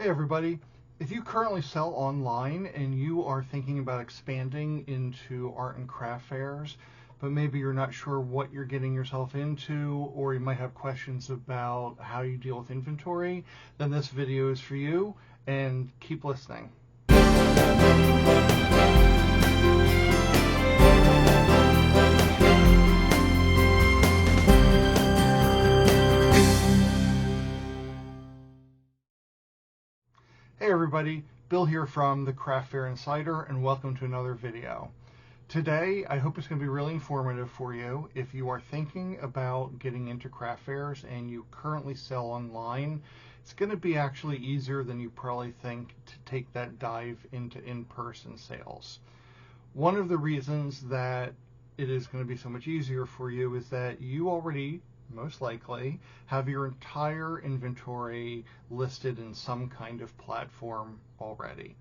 Hey everybody, if you currently sell online and you are thinking about expanding into art and craft fairs, but maybe you're not sure what you're getting yourself into, or you might have questions about how you deal with inventory, then this video is for you, and keep listening. Hey everybody, Bill here from the Craft Fair Insider, and welcome to another video. Today, I hope it's going to be really informative for you. If you are thinking about getting into craft fairs and you currently sell online, it's going to be actually easier than you probably think to take that dive into in-person sales. One of the reasons that it is going to be so much easier for you is that you already most likely have your entire inventory listed in some kind of platform already.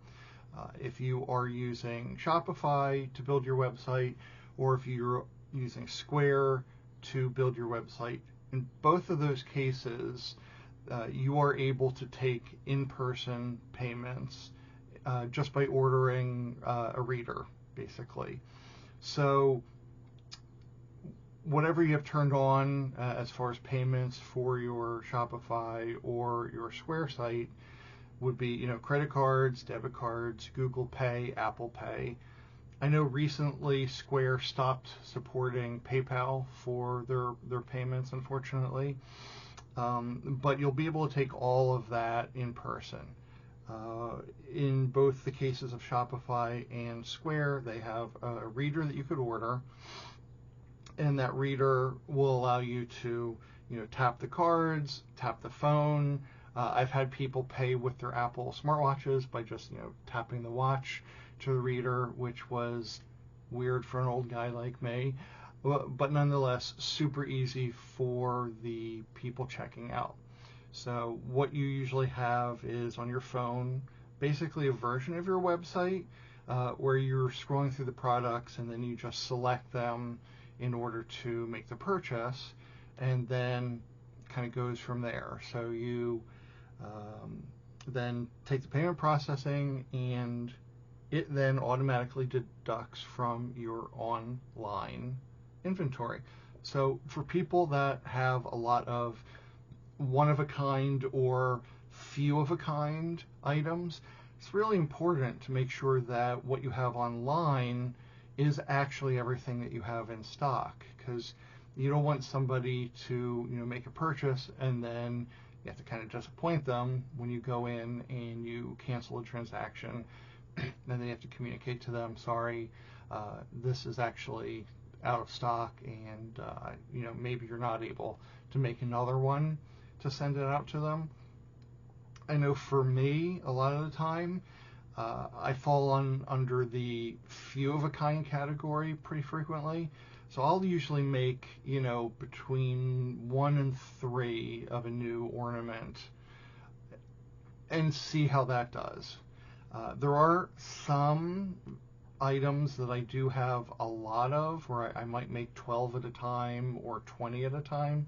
If you are using Shopify to build your website, or if you're using Square to build your website, in both of those cases, you are able to take in-person payments just by ordering a reader, basically. So whatever you have turned on as far as payments for your Shopify or your Square site would be, credit cards, debit cards, Google Pay, Apple Pay. I know recently Square stopped supporting PayPal for their payments, unfortunately, but you'll be able to take all of that in person. In both the cases of Shopify and Square, they have a reader that you could order, and that reader will allow you to, tap the cards, tap the phone. I've had people pay with their Apple smartwatches by just, tapping the watch to the reader, which was weird for an old guy like me, but nonetheless super easy for the people checking out. So what you usually have is on your phone basically a version of your website where you're scrolling through the products and then you just select them in order to make the purchase, and then kind of goes from there. So you then take the payment processing, and it then automatically deducts from your online inventory. So for people that have a lot of one-of-a-kind or few-of-a-kind items, it's really important to make sure that what you have online is actually everything that you have in stock, because you don't want somebody to make a purchase and then you have to kind of disappoint them when you go in and you cancel a transaction and then you have to communicate to them, sorry, this is actually out of stock, and maybe you're not able to make another one to send it out to them. I know for me, a lot of the time, I fall under the few-of-a-kind category pretty frequently. So I'll usually make, between 1 and 3 of a new ornament and see how that does. There are some items that I do have a lot of, where I might make 12 at a time or 20 at a time,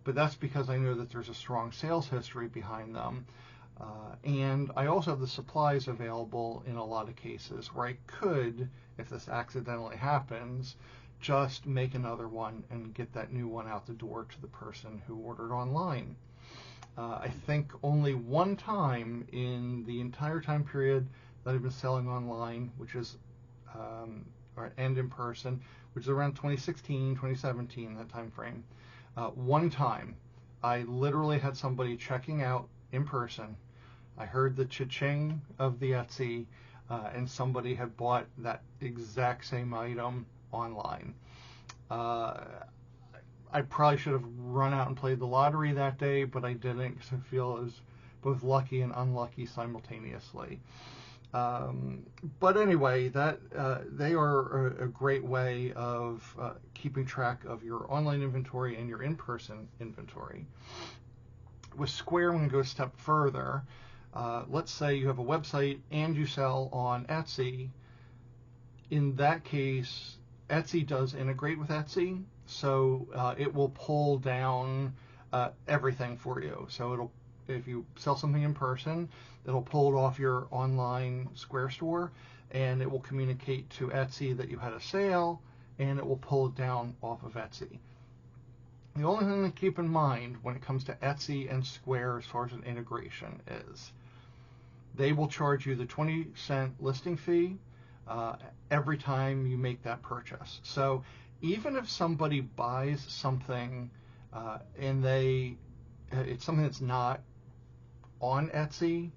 but that's because I know that there's a strong sales history behind them. And I also have the supplies available in a lot of cases where I could, if this accidentally happens, just make another one and get that new one out the door to the person who ordered online. I think only one time in the entire time period that I've been selling online, which is and in person, which is around 2016, 2017, that time frame. One time, I literally had somebody checking out in person. I heard the cha-ching of the Etsy, and somebody had bought that exact same item online. I probably should have run out and played the lottery that day, but I didn't, because I feel it was both lucky and unlucky simultaneously. But anyway, they are a great way of keeping track of your online inventory and your in-person inventory. With Square, I'm going to go a step further. Let's say you have a website and you sell on Etsy. In that case, Etsy does integrate with Etsy, so it will pull down everything for you. So if you sell something in person, it'll pull it off your online Square store, and it will communicate to Etsy that you had a sale, and it will pull it down off of Etsy. The only thing to keep in mind when it comes to Etsy and Square as far as an integration is they will charge you the 20-cent listing fee every time you make that purchase. So even if somebody buys something and it's something that's not on Etsy,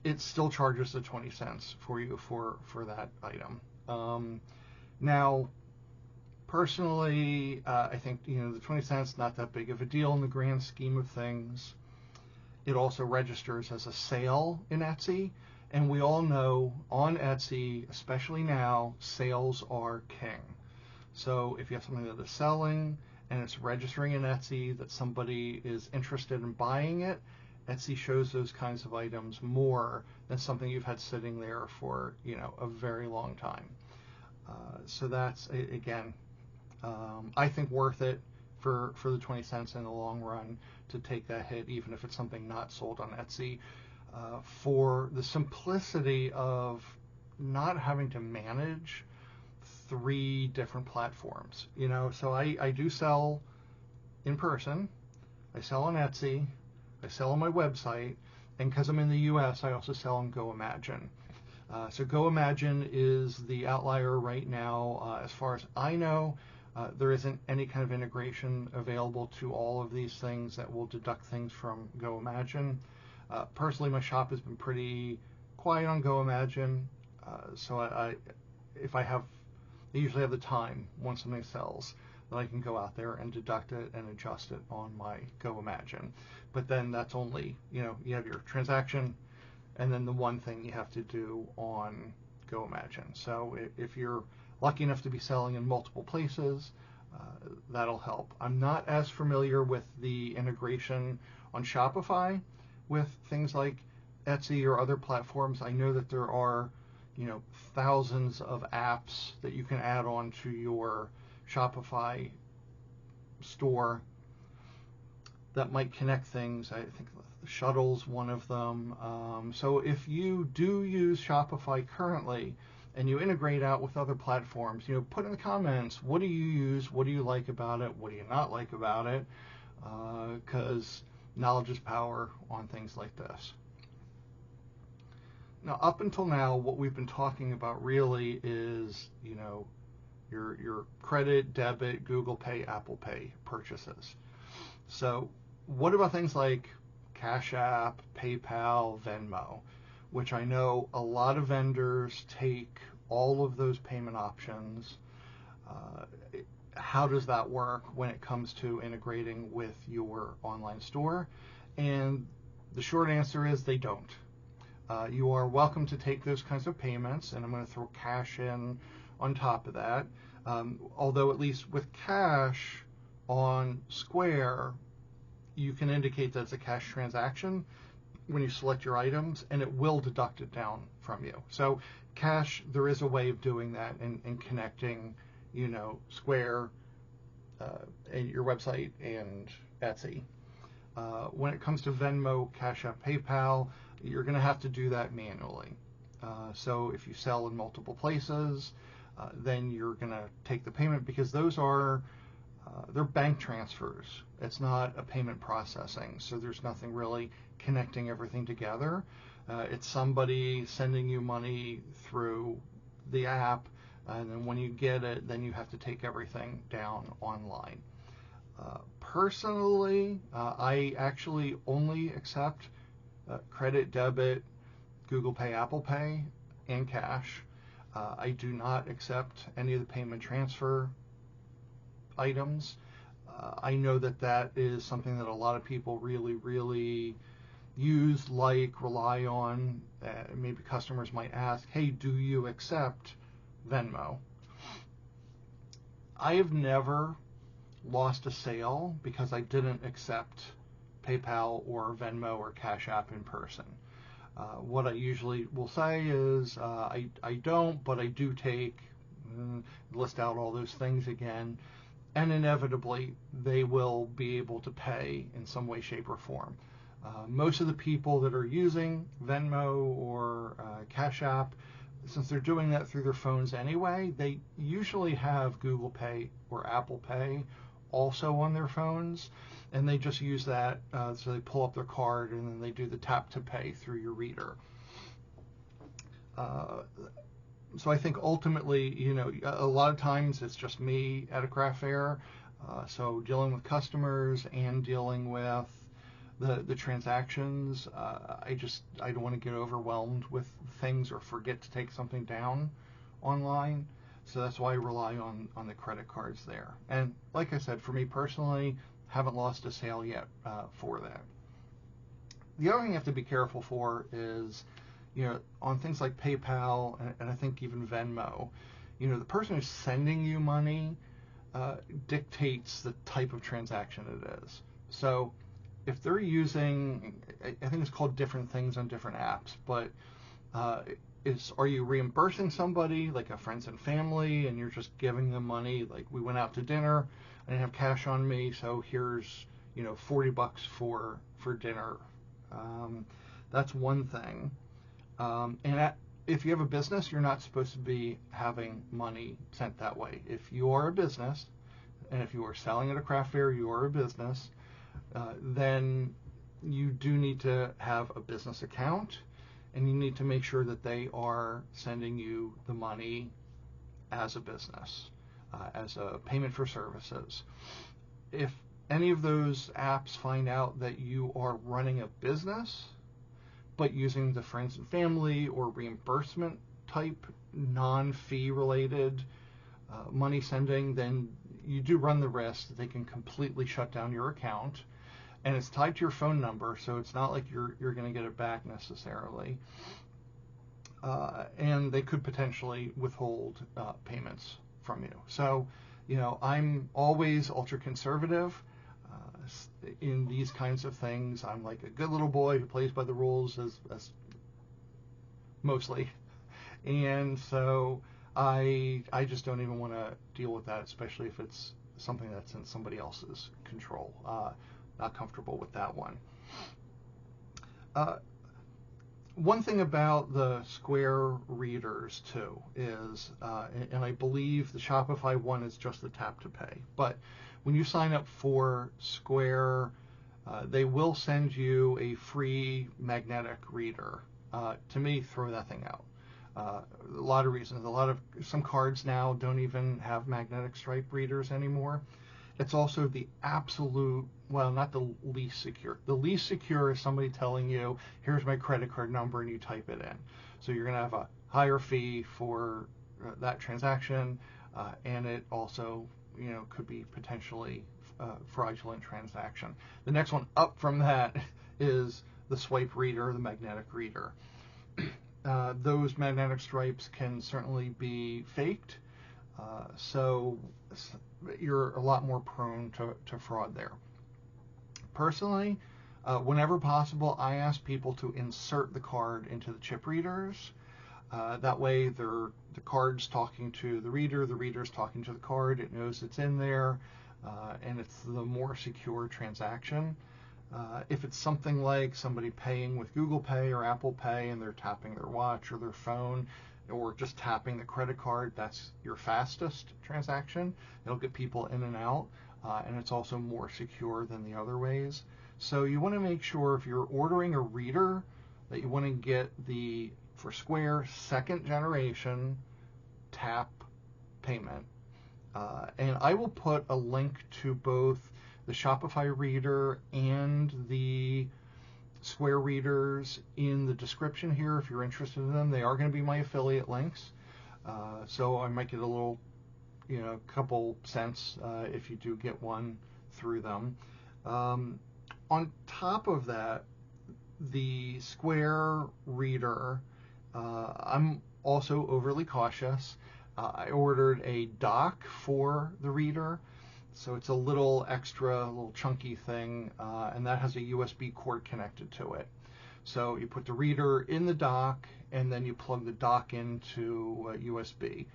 it still charges the 20 cents for you for that item. Now, personally, I think the 20 cents not that big of a deal in the grand scheme of things. It also registers as a sale in Etsy, and we all know on Etsy, especially now, sales are king. So if you have something that is selling and it's registering in Etsy that somebody is interested in buying it, Etsy shows those kinds of items more than something you've had sitting there for a very long time. So that's, again, I think worth it for the 20 cents in the long run to take that hit, even if it's something not sold on Etsy, for the simplicity of not having to manage 3 different platforms. So I do sell in person, I sell on Etsy, I sell on my website, and because I'm in the US, I also sell on GoImagine. So GoImagine is the outlier right now. As far as I know, there isn't any kind of integration available to all of these things that will deduct things from GoImagine. Personally, my shop has been pretty quiet on GoImagine, so I usually have the time once something sells that I can go out there and deduct it and adjust it on my GoImagine. But then that's only, you have your transaction and then the one thing you have to do on GoImagine. So if you're lucky enough to be selling in multiple places, that'll help. I'm not as familiar with the integration on Shopify with things like Etsy or other platforms. I know that there are, thousands of apps that you can add on to your Shopify store that might connect things. I think the Shuttle's one of them. So if you do use Shopify currently and you integrate out with other platforms, put in the comments, what do you use? What do you like about it? What do you not like about it? Because knowledge is power on things like this. Now, up until now, what we've been talking about really is, your credit, debit, Google Pay, Apple Pay purchases. So what about things like Cash App, PayPal, Venmo, which I know a lot of vendors take all of those payment options. How does that work when it comes to integrating with your online store? And the short answer is they don't. You are welcome to take those kinds of payments, and I'm going to throw cash in on top of that. Although at least with cash on Square, you can indicate that it's a cash transaction when you select your items, and it will deduct it down from you. So cash, there is a way of doing that and connecting, Square, and your website and Etsy. When it comes to Venmo, Cash App, PayPal, you're going to have to do that manually. So if you sell in multiple places, then you're going to take the payment because those are they're bank transfers. It's not a payment processing, so there's nothing really connecting everything together. It's somebody sending you money through the app, and then when you get it, then you have to take everything down online. Personally, I actually only accept credit, debit, Google Pay, Apple Pay, and cash. I do not accept any of the payment transfer items. I know that is something that a lot of people really, really use, rely on. Maybe customers might ask, hey, do you accept Venmo? I have never lost a sale because I didn't accept PayPal or Venmo or Cash App in person. What I usually will say is I don't, but I do take, list out all those things again. and inevitably they will be able to pay in some way, shape, or form. Most of the people that are using Venmo or Cash App, since they're doing that through their phones anyway, they usually have Google Pay or Apple Pay also on their phones, and they just use that, so they pull up their card and then they do the tap to pay through your reader. So I think ultimately, a lot of times it's just me at a craft fair, so dealing with customers and dealing with the transactions, I don't want to get overwhelmed with things or forget to take something down online. So that's why I rely on the credit cards there. And like I said, for me personally, haven't lost a sale yet for that. The other thing you have to be careful for is, on things like PayPal and I think even Venmo, the person who's sending you money dictates the type of transaction it is. So if they're using, I think it's called different things on different apps, but are you reimbursing somebody like a friends and family, and you're just giving them money? Like, we went out to dinner, I didn't have cash on me, so here's $40 for dinner. That's one thing. If you have a business, you're not supposed to be having money sent that way. If you are a business, and if you are selling at a craft fair, you are a business, then you do need to have a business account, and you need to make sure that they are sending you the money as a business, as a payment for services. If any of those apps find out that you are running a business, but using the friends and family or reimbursement type, non-fee related money sending, then you do run the risk that they can completely shut down your account. And it's tied to your phone number, so it's not like you're going to get it back necessarily. And they could potentially withhold payments from you. So, I'm always ultra conservative in these kinds of things. I'm like a good little boy who plays by the rules, as mostly. And so I just don't even want to deal with that, especially if it's something that's in somebody else's control. Not comfortable with that one. One thing about the Square readers too is, and I believe the Shopify one is just the tap to pay, but when you sign up for Square, they will send you a free magnetic reader. To me, throw that thing out. A lot of reasons. Some cards now don't even have magnetic stripe readers anymore. It's also the absolute, well, not the least secure. The least secure is somebody telling you, here's my credit card number, and you type it in. So you're going to have a higher fee for that transaction, and it also, could be potentially fraudulent transaction. The next one up from that is the swipe reader, the magnetic reader. Those magnetic stripes can certainly be faked, so you're a lot more prone to fraud there. Personally, whenever possible, I ask people to insert the card into the chip readers. That way the card's talking to the reader's talking to the card, it knows it's in there, and it's the more secure transaction. If it's something like somebody paying with Google Pay or Apple Pay and they're tapping their watch or their phone, or just tapping the credit card, that's your fastest transaction. It'll get people in and out, and it's also more secure than the other ways. So you want to make sure if you're ordering a reader that you want to get for Square, second generation tap payment. And I will put a link to both the Shopify reader and the Square readers in the description here if you're interested in them. They are going to be my affiliate links, so I might get a little, couple cents if you do get one through them. On top of that, the Square reader, I'm also overly cautious. I ordered a dock for the reader. So it's a little chunky thing, and that has a USB cord connected to it. So you put the reader in the dock, and then you plug the dock into USB.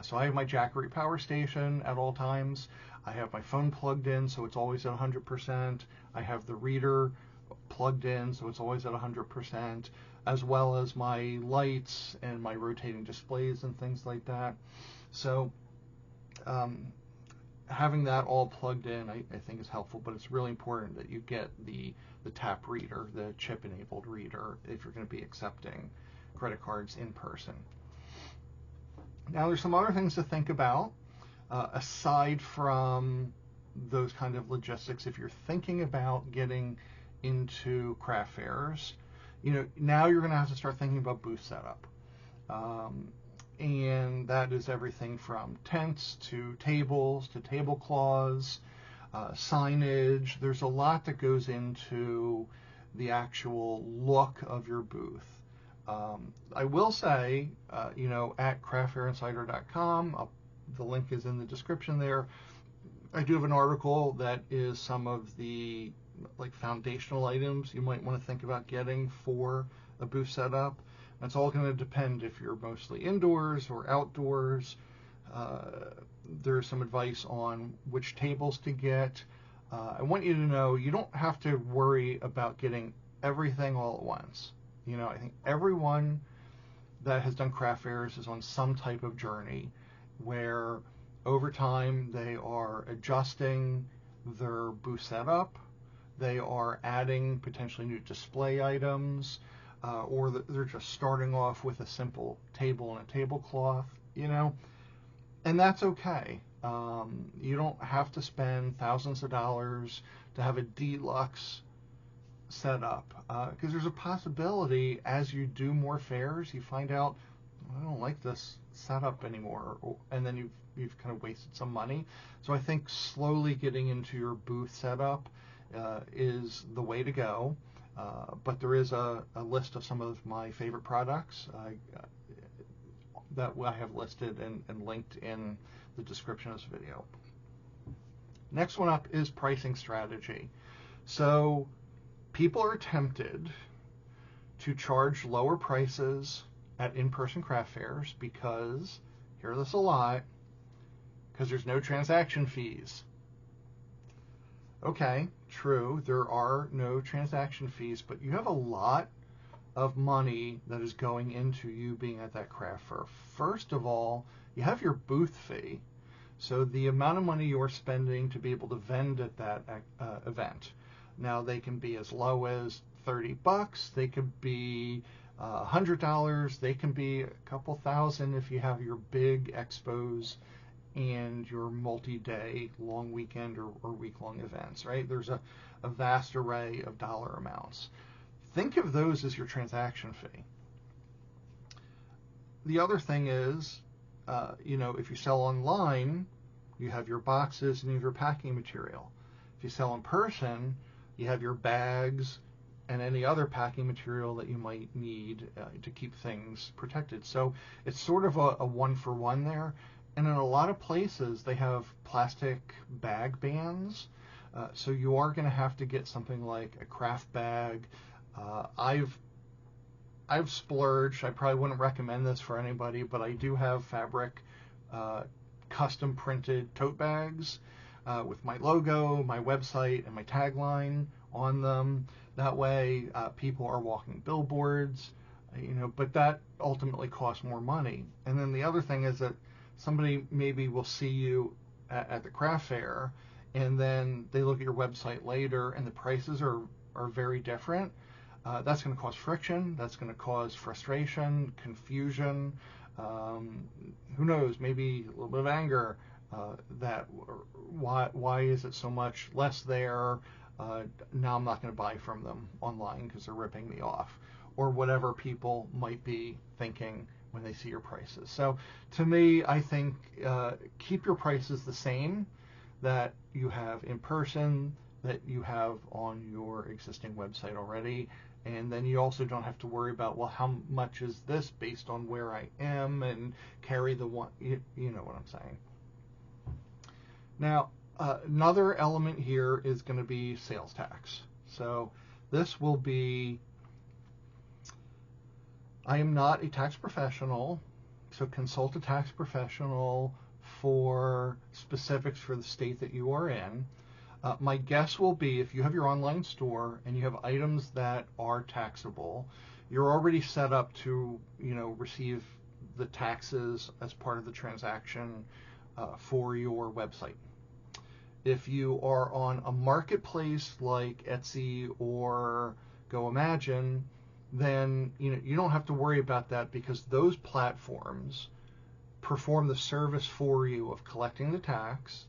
So I have my Jackery power station at all times. I have my phone plugged in, so it's always at 100%. I have the reader plugged in, so it's always at 100%, as well as my lights and my rotating displays and things like that. So having that all plugged in, I think is helpful, but it's really important that you get the tap reader, the chip-enabled reader, if you're going to be accepting credit cards in person. Now, there's some other things to think about, aside from those kind of logistics. If you're thinking about getting into craft fairs, now you're going to have to start thinking about booth setup. And that is everything from tents to tables to tablecloths, signage. There's a lot that goes into the actual look of your booth. I will say, at craftfairinsider.com, the link is in the description there. I do have an article that is some of the foundational items you might want to think about getting for a booth setup. That's all going to depend if you're mostly indoors or outdoors. There's some advice on which tables to get. I want you to know you don't have to worry about getting everything all at once. I think everyone that has done craft fairs is on some type of journey where over time they are adjusting their booth setup, they are adding potentially new display items, or they're just starting off with a simple table and a tablecloth, and that's okay. You don't have to spend thousands of dollars to have a deluxe setup, because there's a possibility as you do more fairs, you find out, I don't like this setup anymore, and then you've kind of wasted some money. So I think slowly getting into your booth setup is the way to go. But there is a list of some of my favorite products that I have listed and linked in the description of this video. Next one up is pricing strategy. So people are tempted to charge lower prices at in-person craft fairs because, hear this a lot, because there's no transaction fees. Okay, true, there are no transaction fees, but you have a lot of money that is going into you being at that craft fair. First of all, you have your booth fee, so the amount of money you're spending to be able to vend at that event. Now, they can be as low as $30, they could be $100, they can be a couple thousand if you have your big expos and your multi-day, long weekend or week-long events, right? There's a vast array of dollar amounts. Think of those as your transaction fee. The other thing is, if you sell online, you have your boxes and you have your packing material. If you sell in person, you have your bags and any other packing material that you might need to keep things protected. So it's sort of a one-for-one there. And in a lot of places, they have plastic bag bans. So you are going to have to get something like a craft bag. I've splurged. I probably wouldn't recommend this for anybody, but I do have fabric custom printed tote bags with my logo, my website, and my tagline on them. That way, people are walking billboards, but that ultimately costs more money. And then the other thing is that somebody maybe will see you at the craft fair, and then they look at your website later, and the prices are very different. That's going to cause friction. That's going to cause frustration, confusion. Who knows? Maybe a little bit of anger. That why is it so much less there? Now I'm not going to buy from them online because they're ripping me off, or whatever people might be thinking when they see your prices. So to me, I think keep your prices the same that you have in person, that you have on your existing website already, and then you also don't have to worry about, well, how much is this based on where I am, and carry the one, you know what I'm saying. Now, another element here is going to be sales tax. So this will be, I am not a tax professional, So consult a tax professional for specifics for the state that you are in. My guess will be if you have your online store and you have items that are taxable, you're already set up to, receive the taxes as part of the transaction for your website. If you are on a marketplace like Etsy or GoImagine, then you don't have to worry about that because those platforms perform the service for you of collecting the tax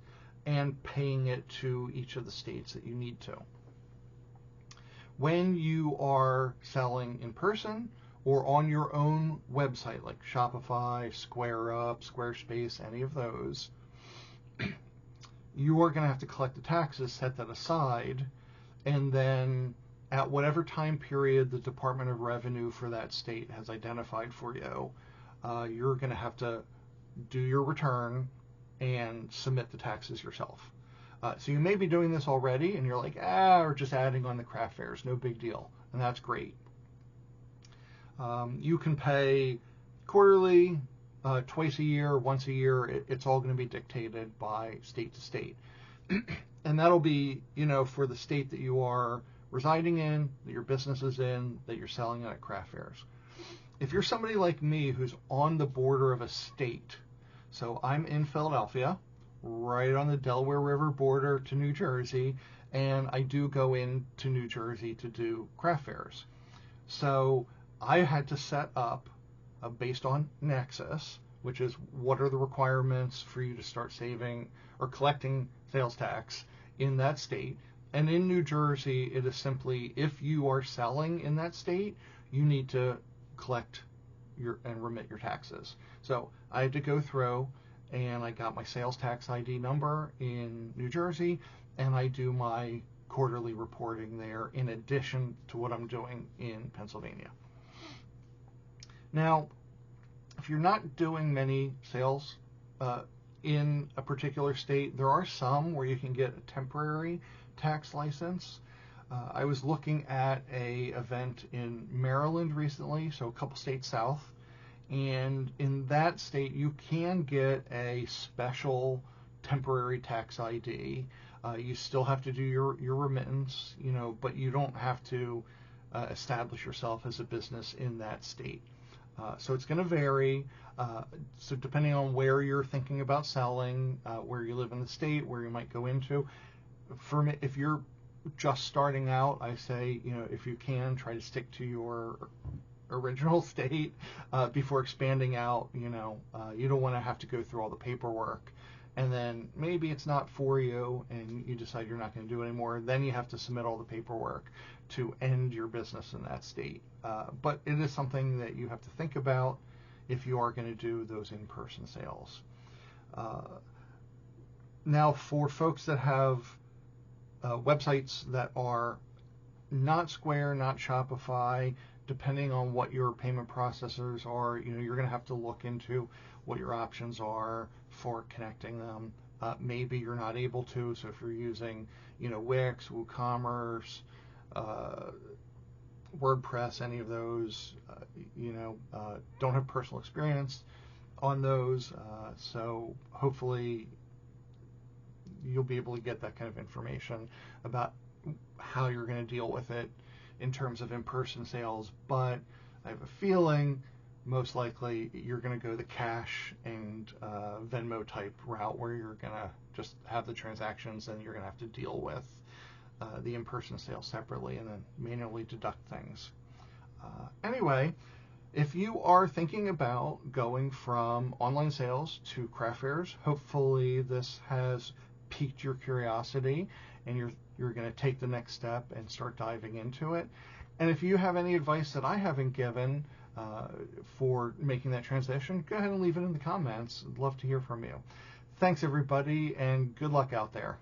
and paying it to each of the states that you need to. When you are selling in person or on your own website like Shopify, SquareUp, Squarespace, any of those, you are going to have to collect the taxes, set that aside, and then at whatever time period the Department of Revenue for that state has identified for you, you're going to have to do your return and submit the taxes yourself. So you may be doing this already and you're like, or just adding on the craft fairs, no big deal. And that's great. You can pay quarterly, twice a year, once a year. It's all going to be dictated by state to state. And that'll be, for the state that you are residing in, that your business is in, that you're selling at craft fairs. If you're somebody like me who's on the border of a state, so I'm in Philadelphia, right on the Delaware River border to New Jersey, and I do go into New Jersey to do craft fairs. So I had to set up, based on Nexus, which is what are the requirements for you to start saving or collecting sales tax in that state. And in New Jersey, it is simply, if you are selling in that state, you need to collect and remit your taxes. So I had to go through and I got my sales tax ID number in New Jersey, and I do my quarterly reporting there in addition to what I'm doing in Pennsylvania. Now, if you're not doing many sales in a particular state, there are some where you can get a temporary tax license. I was looking at a event in Maryland recently, so a couple states south, and in that state you can get a special temporary tax ID. You still have to do your remittance, but you don't have to establish yourself as a business in that state. So it's going to vary. So depending on where you're thinking about selling, where you live in the state, where you might go into. For me, if you're just starting out, I say, if you can, try to stick to your original state before expanding out. You don't want to have to go through all the paperwork, and then maybe it's not for you and you decide you're not going to do it anymore. Then you have to submit all the paperwork to end your business in that state. But it is something that you have to think about if you are going to do those in-person sales. Now, for folks that have websites that are not Square, not Shopify, depending on what your payment processors are, you're going to have to look into what your options are for connecting them. Maybe you're not able to, so if you're using, Wix, WooCommerce, WordPress, any of those, don't have personal experience on those, so hopefully you'll be able to get that kind of information about how you're going to deal with it in terms of in-person sales. But I have a feeling most likely you're going to go the cash and Venmo type route where you're going to just have the transactions and you're going to have to deal with the in-person sales separately and then manually deduct things. Anyway, if you are thinking about going from online sales to craft fairs, hopefully this has piqued your curiosity and you're going to take the next step and start diving into it. And if you have any advice that I haven't given for making that transition, go ahead and leave it in the comments. I'd love to hear from you. Thanks everybody, and good luck out there.